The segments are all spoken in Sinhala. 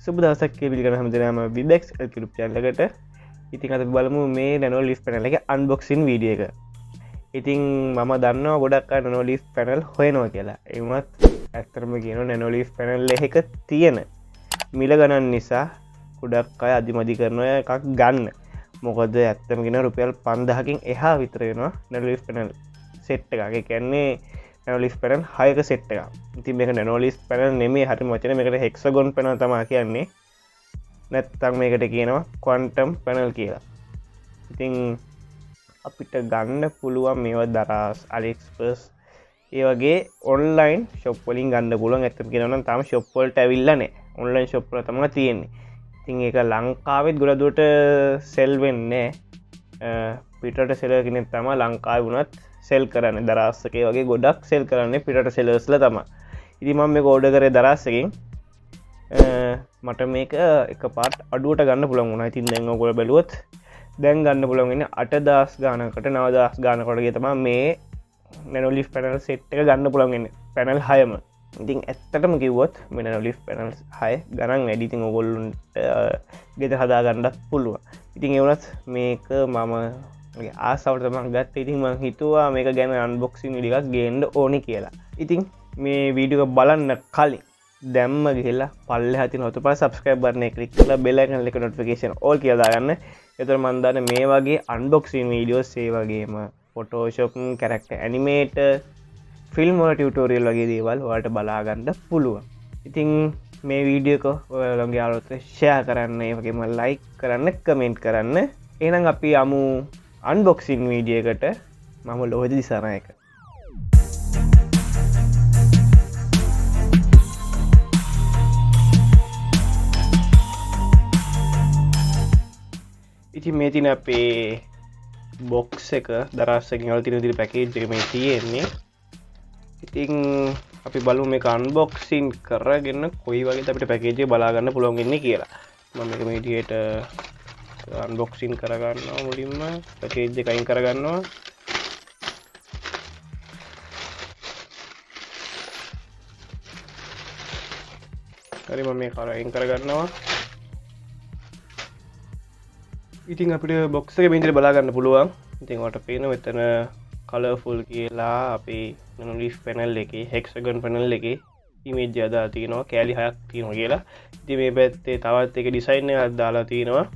සුබ දවසක් කියලා පිළිගන්න හැමදෙනාම Vibex YouTube channel එකට. ඉතින් අද බලමු මේ Nanoleaf Panel එකේ unboxing video එක. ඉතින් මම දන්නවා ගොඩක් අය Nanoleaf Panel හොයනවා කියලා. ඒ වුණත් ඇත්තටම කියනවා Nanoleaf Panel එක තියෙන මිල ගණන් නිසා ගොඩක් අය අදිමදි කරනවා එකක් ගන්න. මොකද ඇත්තම කියන රුපියල් 5000කින් එහා විතර වෙනවා Nanoleaf Panel set එකක්. ඒ කියන්නේ Nanoleaf Panel 6ක set එකක්. ඉතින් මේක Nanoleaf Panel නෙමෙයි හරිම වචනේ මේකට Hexagon panel තමයි කියන්නේ. නැත්තම් මේකට කියනවා quantum panel කියලා. ඉතින් අපිට ගන්න පුළුවන් මේවා Daraz, AliExpress ඒ වගේ online shop වලින් ගන්න පුළුවන්. ඇත්තට කියනවා නම් තාම shop වලට ඇවිල්ලා නැහැ. online shop වල තමයි තියෙන්නේ. ඉතින් ඒක ලංකාවෙත් ගොඩ දුරට sell වෙන්නේ නැහැ. පිටරට seller කෙනෙක් තමයි ලංකාවේ වුණත් සෙල් කරන්න Daraz එකේ වගේ ගොඩක් සෙල් කරන්නේ පිටට සෙලර්ස්ලා තමයි. ඉතින් මම මේක ඕඩර් කරේ Daraz එකෙන්. මට මේක එකපාරට අඩුවට ගන්න පුළුවන් වුණා. ඉතින් දැන් ඔයගොල්ලෝ බැලුවොත් දැන් ගන්න පුළුවන් ඉන්නේ 8000 ගානකට 9000 ගානකට වගේ තමයි මේ Nanoleaf panel set එක ගන්න පුළුවන් ඉන්නේ. panel 6ම. ඉතින් ඇත්තටම කිව්වොත් මේ Nanoleaf panel 6 ගණන් වැඩි. ඉතින් ඔයගොල්ලන්ට ගෙදර හදා ගන්නත් පුළුවන්. ඉතින් ඒ වුණත් මේක මම ආසාවට තමන් ගත්ත. ඉතින් මං හිතුවා මේක ගැන අන්බොක්සිං වීඩියෝ එකක් ගේන්න ඕනි කියලා. ඉතින් මේ වීඩියෝ එක බලන්න කලින් දැම්ම ගිහලා පල්ලෙහා තියෙන හොතපස් subscribe button එක click කරලා bell icon එක notification all කියලා දාගන්න. එතකොට මම දන්නේ මේ වගේ unboxing videos ඒ වගේම Photoshop character animator film වල tutorial වගේ දේවල් ඔයාලට බලා ගන්න පුළුවන්. ඉතින් මේ වීඩියෝ එක ඔයාලගේ යාළුවොත් share කරන්න, ඒ වගේම like කරන්න, comment කරන්න. එහෙනම් අපි යමු unboxing video එකට. මම ලෝහිත දිසානායක. ඉතින් මේ තියෙන අපේ box එක Daraz එකකින් වල තියෙන විදිහට package එක මේ තියෙන්නේ. ඉතින් අපි බලමු මේක unboxing කරගෙන කොයි වගේද අපිට package එක බලා ගන්න පුළුවන් වෙන්නේ කියලා. මම මේක මේ විදිහට unboxing කරගන්නවා. මුලින්ම package එක අයින් කරගන්නවා. හරි මම මේක අයින් කරගන්නවා. ඉතින් අපිට box එක මේ විදිහට බලා ගන්න පුළුවන්. ඉතින් ඔයාලට පේනවා මෙතන colourful කියලා අපේ Nanoleaf panel එකේ Hexagon panel එකේ image එක දාලා තියෙනවා. කෑලි 6ක් තියෙනවා කියලා. ඉතින් මේ පැත්තේ තවත් එක design එකක් දාලා තියෙනවා.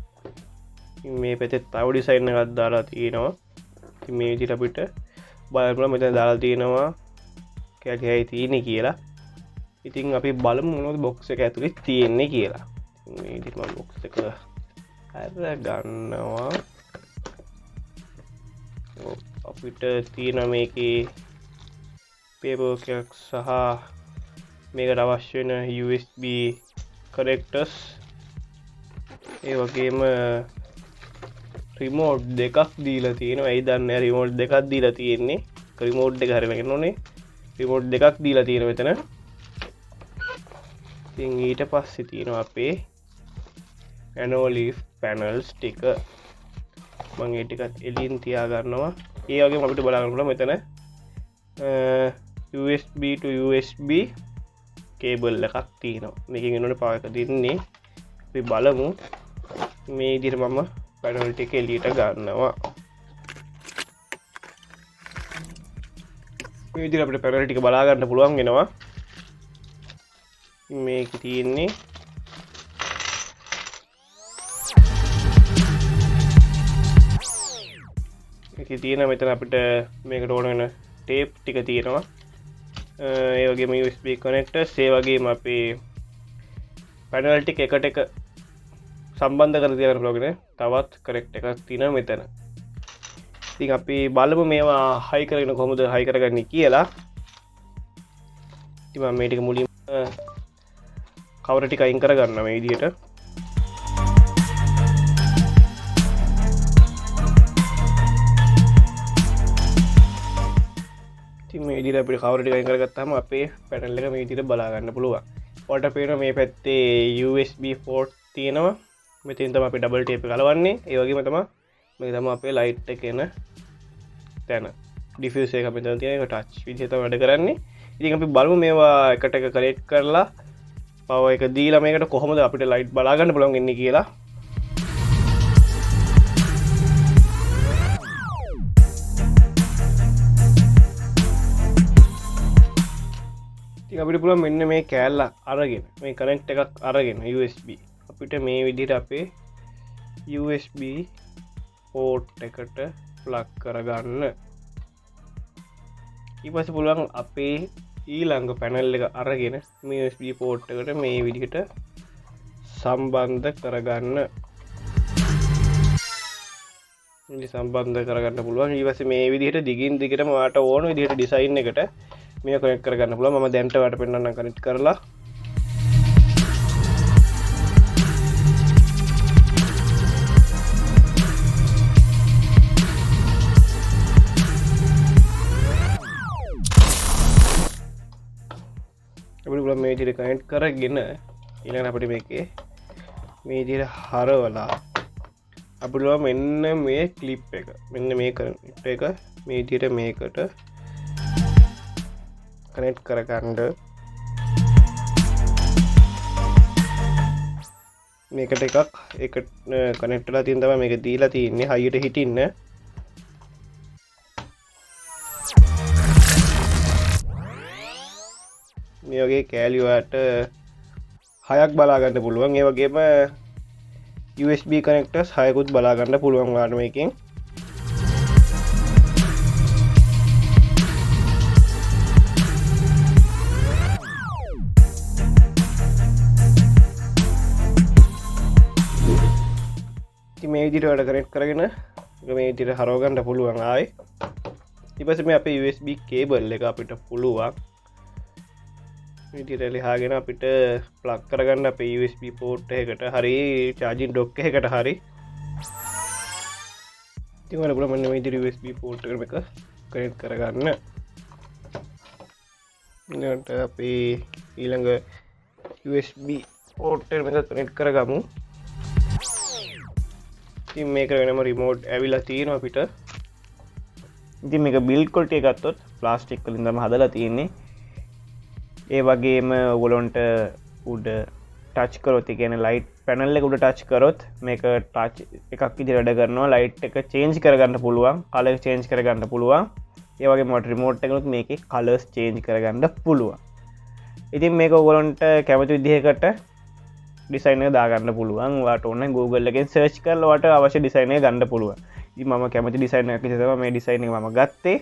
මේ පැත්තේ තව ඩිසයින් එකක් දාලා තියෙනවා. ඉතින් මේ විදිහට අපිට බලන්න පුළුවන් මෙතන දාලා තියෙනවා කැලියයි තියෙන්නේ කියලා. ඉතින් අපි බලමු මොනවද box එක ඇතුලේ තියෙන්නේ කියලා. මේ විදිහට මම box එක අර ගන්නවා. අපිට තියෙන මේකේ paper එකක් සහ මේකට අවශ්‍ය වෙන USB connectors ඒ වගේම රිමෝට් දෙකක් දීලා තියෙනවා. ඇයි දන්නේ රිමෝට් දෙකක් දීලා තියෙන්නේ? රිමෝට් එක හරියට ගන්න ඕනේ. රිමෝට් දෙකක් දීලා තියෙනවා මෙතන. ඉතින් ඊට පස්සේ තියෙනවා අපේ Nanoleaf panel sticker. මම ඒ ටිකත් එළියෙන් තියා ගන්නවා. ඒ වගේම අපිට බලා ගන්න පුළුවන් මෙතන USB to USB cable එකක් තියෙනවා. මේකෙන් එනෝනේ power එක දෙන්නේ. අපි බලමු. මේ විදිහට මම panel ටික එළියට ගන්නවා. මේ විදිහට අපිට panel ටික බලා ගන්න පුළුවන් වෙනවා. මේක තියෙන්නේ මේකේ තියෙන මෙතන අපිට මේකට ඕන වෙන tape ටික තියෙනවා. ඒ වගේම USB connectors ඒ වගේම අපේ panel ටික එකට එක සම්බන්ධ කර තියන්න පුළුවන් තවත් කනෙක්ට් එකක් තියෙනවා මෙතන. ඉතින් අපි බලමු මේවා හයි කරගෙන කොහොමද හයි කරගන්නේ කියලා. ඉතින් මම මේ ටික මුලින්ම කවර ටික අයින් කරගන්නවා මේ විදිහට. ඉතින් මේ විදිහට අපිට කවර ටික අයින් කරගත්තාම අපේ පැනල් එක මේ විදිහට බලා ගන්න පුළුවන්. ඔයාලට පේනවා මේ පැත්තේ USB port තියෙනවා. මෙතෙන් තමයි අපි ඩබල් ටේප් එක ගලවන්නේ. ඒ වගේම තමයි මේක තමයි අපේ ලයිට් එක එන තැන. ඩිෆියුස් එක මෙතන තියෙන එක ටච් විදිහට තමයි වැඩ කරන්නේ. ඉතින් අපි බලමු මේවා එකට එක කනෙක්ට් කරලා පව එක දීලා මේකට කොහොමද අපිට ලයිට් බලා ගන්න පුළුවන් වෙන්නේ කියලා ඉතින් අපිට පුළුවන් මෙන්න මේ කෑල්ල අරගෙන මේ කනෙක්ට් එකක් අරගෙන USB අපිට මේ විදිහට අපේ USB පෝට් එකට ප්ලග් කරගන්න ඊට පස්සේ පුළුවන් අපේ ඊළඟ පැනල් එක අරගෙන මේ USB පෝට් එකට මේ විදිහට සම්බන්ධ කරගන්න ඉතින් සම්බන්ධ කරගන්න පුළුවන් ඊට පස්සේ මේ විදිහට දිගින් දිගටම ඔයාට ඕන විදිහට ඩිසයින් එකට මේක කනෙක්ට් කරගන්න පුළුවන් මම දැන්ට ඔයාලට පෙන්නන්නම් කනෙක්ට් කරලා අපිට මේ විදිහට කනෙක්ට් කරගෙන ඊළඟට අපිට මේකේ මේ විදිහට හරවලා අපිට මෙන්න මේ ක්ලිප් එක මෙන්න මේ කනෙක්ට් එක මේ විදිහට මේකට කනෙක්ට් කරගන්න මේකට එකක් ඒක කනෙක්ට් වෙලා තියෙන තමයි මේක දීලා තියෙන්නේ හයියට හිටින්න මේ වගේ කෑලි වලට හයක් බලා ගන්න පුළුවන් ඒ වගේම USB කනෙක්ටර්ස් හයකුත් බලා ගන්න පුළුවන් ඔයාලට මේකෙන් මේ විදිහට වැඩ කනෙක්ට් කරගෙන මේ විදිහට හරව ගන්න පුළුවන් ආයි ඊට පස්සේ මේ අපේ USB කේබල් එක අපිට පුළුවන් මේ විදිහට ලියාගෙන අපිට ප්ලග් කරගන්න අපේ USB පෝට් එකකට හරි charging dock එකකට හරි ඉතින් ඔයාලා පුළුවන් මෙන්න මේ විදිහට USB පෝට් එක කනෙක්ට් කරගන්න ඊළඟට අපි ඊළඟ USB පෝට් එක කනෙක්ට් කරගමු ඉතින් මේක වෙනම රිමෝට් ඇවිල්ලා තියෙනවා අපිට ඉතින් මේක බිල්ඩ් ක්වොලිටි එක ගත්තොත් ප්ලාස්ටික් වලින් තමයි හදලා තියෙන්නේ ඒ වගේම ඔයගොල්ලන්ට උඩ ටච් කරොත් ඒ කියන්නේ ලයිට් පැනල් එක උඩ ටච් කරොත් මේක ටච් එකක් විදිහට වැඩ කරනවා ලයිට් එක චේන්ජ් කරගන්න පුළුවන් කලර් එක චේන්ජ් කරගන්න පුළුවන් ඒ වගේම රිමෝට් එකනොත් මේකේ කලර්ස් චේන්ජ් කරගන්න පුළුවන් ඉතින් මේක ඔයගොල්ලන්ට කැමති විදිහකට ඩිසයින් එක දාගන්න පුළුවන් ඔයාලට ඕන Google එකෙන් සර්ච් කරලා ඔයාලට අවශ්‍ය ඩිසයින් එක ගන්න පුළුවන් ඉතින් මම කැමති ඩිසයින් එකක් විදිහට තමයි මේ ඩිසයින් එක මම ගත්තේ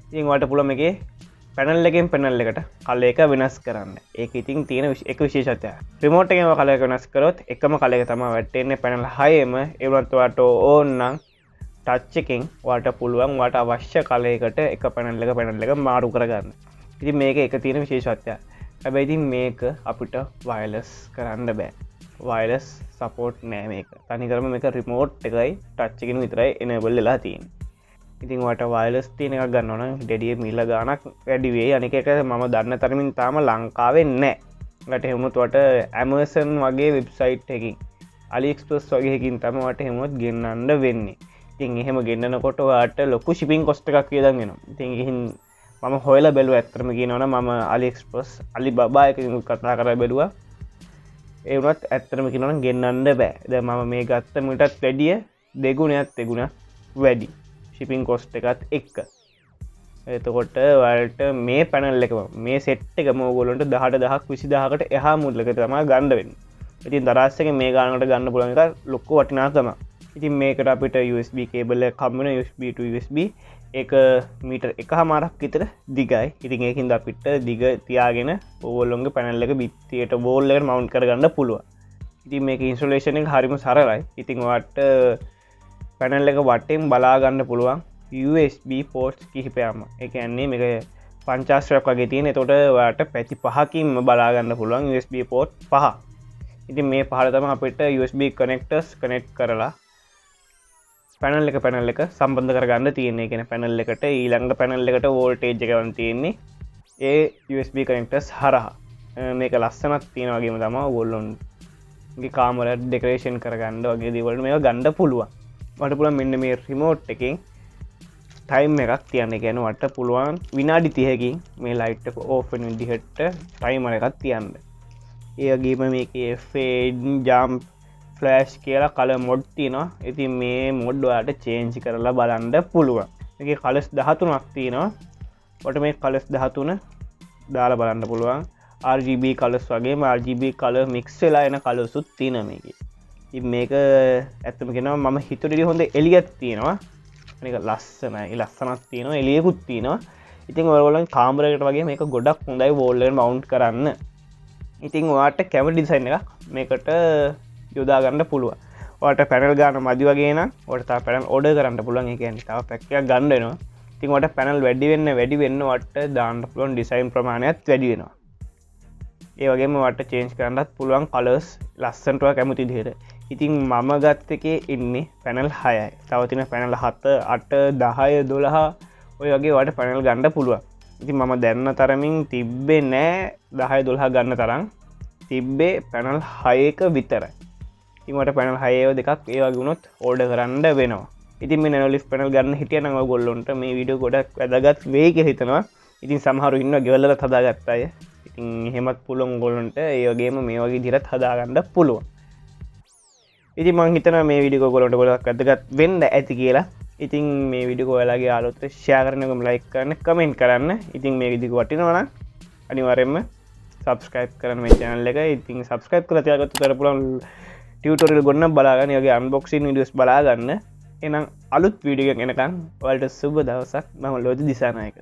ඉතින් ඔයාලට පුළුවන් මේකේ පැනල් එකෙන් පැනල් එකට කලර් එක වෙනස් කරන්න ඒක ඉතින් තියෙන එක විශේෂත්වයක් රිමෝට් එකෙන් ඔය කලර් එක වෙනස් කරොත් එකම කලර් එක තමයි වැටෙන්නේ පැනල් 6ෙම ඒ වුණත් ඔයාලට ඕන නම් ටච් එකෙන් ඔයාලට පුළුවන් ඔයාලට අවශ්‍ය කලර් එකට එක පැනල් එක මාරු කරගන්න ඉතින් මේක එක තියෙන විශේෂත්වයක් හැබැයි ඉතින් මේක අපිට වයර්ලස් කරන්න බෑ වයර්ලස් සපෝට් නෑ මේක තනිකරම මේක රිමෝට් එකයි ටච් එකකින් විතරයි එනේබල් වෙලා තියෙන්නේ ඉතින් ඔයාලට වයර්ලස් තියෙන එකක් ගන්නවා නම් ඩෙඩිය මිල ගාණක් වැඩි වෙයි අනික එක මම දන්න තරමින් තාම ලංකාවේ නෑ ඔයාලට එහෙමත් ඔයාලට Amazon වගේ වෙබ්සයිට් එකකින් AliExpress වගේ එකකින් තමයි ඔයාලට එහෙමත් ගෙන්නන්න වෙන්නේ ඉතින් එහෙම ගෙන්නනකොට ඔයාලට ලොකු shipping cost එකක් වියදම් වෙනවා ඉතින් ගිහින් මම හොයලා බැලුවා ඇත්තටම කියනවනම් මම AliExpress Alibaba එකකින් කතා කරලා බැලුවා ඒ වුණත් ඇත්තටම කියනවනම් ගෙන්නන්න බෑ දැන් මම මේ ගත්ත මීටත් වැඩිය දෙගුණයක් තෙගුණක් වැඩි shipping cost එකත් එක්ක එතකොට ඔයාලට මේ පැනල් එකම මේ සෙට් එකම ඕගොල්ලන්ට 18000ක් 20000කට එහා මුල්ලක තමයි ගන්න වෙන්නේ ඉතින් දරාස් එකේ මේ ගානකට ගන්න පුළුවන් එක ලොකු වටිනාකමක් ඉතින් මේකට අපිට USB කේබල් එකක් හම්බ වෙන USB to USB ඒක මීටර් 1.5ක් විතර දිගයි. ඉතින් ඒකින්ද අපිට දිග තියාගෙන ඕගොල්ලොන්ගේ පැනල් එක බිත්තියට වෝල් එකට මවුන්ට් කරගන්න පුළුවන්. ඉතින් මේක ඉන්ස්ටොලේෂන් එක හරිම සරලයි. ඉතින් ඔයාලට පැනල් එක වටෙන් බලා ගන්න පුළුවන් USB ports කිහිපයක්ම. ඒ කියන්නේ මේක පංචාශ්‍රයක් වගේ තියෙන. ඒතකොට ඔයාලට පැති පහකින්ම බලා ගන්න පුළුවන් USB port 5. ඉතින් මේ පහල තමයි අපිට USB connectors connect කරලා පැනල් එක සම්බන්ධ කරගන්න තියෙන්නේ. කියන්නේ පැනල් එකට ඊළඟ පැනල් එකට වෝල්ටේජ් එක ගන්න තියෙන්නේ ඒ USB කනෙක්ටර්ස් හරහා. මේක ලස්සනක් තියෙන වගේම තමයි ඔයගොල්ලෝගේ කාමරය ඩෙකරේෂන් කරගන්න වගේ දේවල් මේක ගන්න පුළුවන්. මට පුළුවන් මෙන්න මේ රිමෝට් එකෙන් ටයිම් එකක් තියන්න ගැනවට පුළුවන් විනාඩි 30කින් මේ ලයිට් එක ඕපන් විදිහට ටයිමර් එකක් තියන්න. ඒ වගේම මේකේ ෆේඩ් ජම්ප් ෆ්ලෑෂ් කියලා කලර් මොඩ් තියෙනවා. ඉතින් මේ මොඩ් ඔයාලට චේන්ජ් කරලා බලන්න පුළුවන්. මේකේ කලර්ස් 13ක් තියෙනවා. ඔයාලට මේ කලර්ස් 13 දාලා බලන්න පුළුවන්. RGB කලර්ස් වගේම RGB කලර් මික්ස් වෙලා එන කලර්ස් උත් තියෙනවා මේකේ. ඉතින් මේක ඇත්තම කියනවා මම හිතුවේදී හොඳ එළියක් තියෙනවා. මේක ලස්සනයි. ලස්සනක් තියෙනවා. එළියකුත් තියෙනවා. ඉතින් ඔයගොල්ලන් කාමරයකට වගේ මේක ගොඩක් හොඳයි වෝල් එකට මවුන්ට් කරන්න. ඉතින් ඔයාලට කැමති ඩිසයින් එකක් මේකට යොදා ගන්න පුළුවන්. ඔයාලට පැනල් ගන්න මදි වගේ නම් ඔයාලට තව පැනල් ඕඩර් කරන්න පුළුවන්. ඒ කියන්නේ තව පැක් එකක් ගන්න වෙනවා. ඉතින් ඔයාලට පැනල් වැඩි වෙන්න ඔයාලට දාන්න පුළුවන් ඩිසයින් ප්‍රමාණයත් වැඩි වෙනවා. ඒ වගේම ඔයාලට චේන්ජ් කරන්නත් පුළුවන් කලර්ස් ලස්සනට ඔයා කැමති විදිහට. ඉතින් මම ගත්ත එකේ ඉන්නේ පැනල් 6යි. තව තියෙන පැනල් 7, 8, 10, 12 ඔය වගේ ඔයාලට පැනල් ගන්න පුළුවන්. ඉතින් මම දැන්න තරමින් තිබ්බේ නෑ 10, 12 ගන්න තරම්. තිබ්බේ පැනල් 6ක විතරයි. ඉතින් මට පැනල් 6 දෙකක් ඒ වගේ වුණොත් ඕඩර් කරන්න වෙනවා. ඉතින් මේ Nanoleaf panel ගන්න හිටියනම් ඔයගොල්ලන්ට මේ වීඩියෝ ගොඩක් වැදගත් වෙයි කියලා හිතනවා. ඉතින් සමහරව ඉන්නවා ගෙවල් වලත් හදාගත්ත අය. ඉතින් එහෙමත් පුළුවන් ඔයගොල්ලන්ට ඒ වගේම මේ වගේ විදිහට හදාගන්න පුළුවන්. ඉතින් මම හිතනවා මේ වීඩියෝ ඔයගොල්ලන්ට ගොඩක් වැදගත් වෙන්න ඇති කියලා. ඉතින් මේ වීඩියෝ ඔයාලගේ යාළුවොත් ෂෙයා කරන්න, ලයික් කරන්න, කමෙන්ට් කරන්න. ඉතින් මේ වීඩියෝ වටිනවා නම් අනිවාර්යයෙන්ම subscribe කරන්න මේ channel එක. ඉතින් subscribe කරලා තියාගත්තොත් උතර පුළුවන් ටියුටෝරියල් ගොඩක් බලා ගන්න. ඒ වගේ unboxing videos බලා ගන්න. එහෙනම් අලුත් වීඩියෝ එකක් එනකන් ඔයාලට සුබ දවසක්. මම ලෝජි දිසානායක.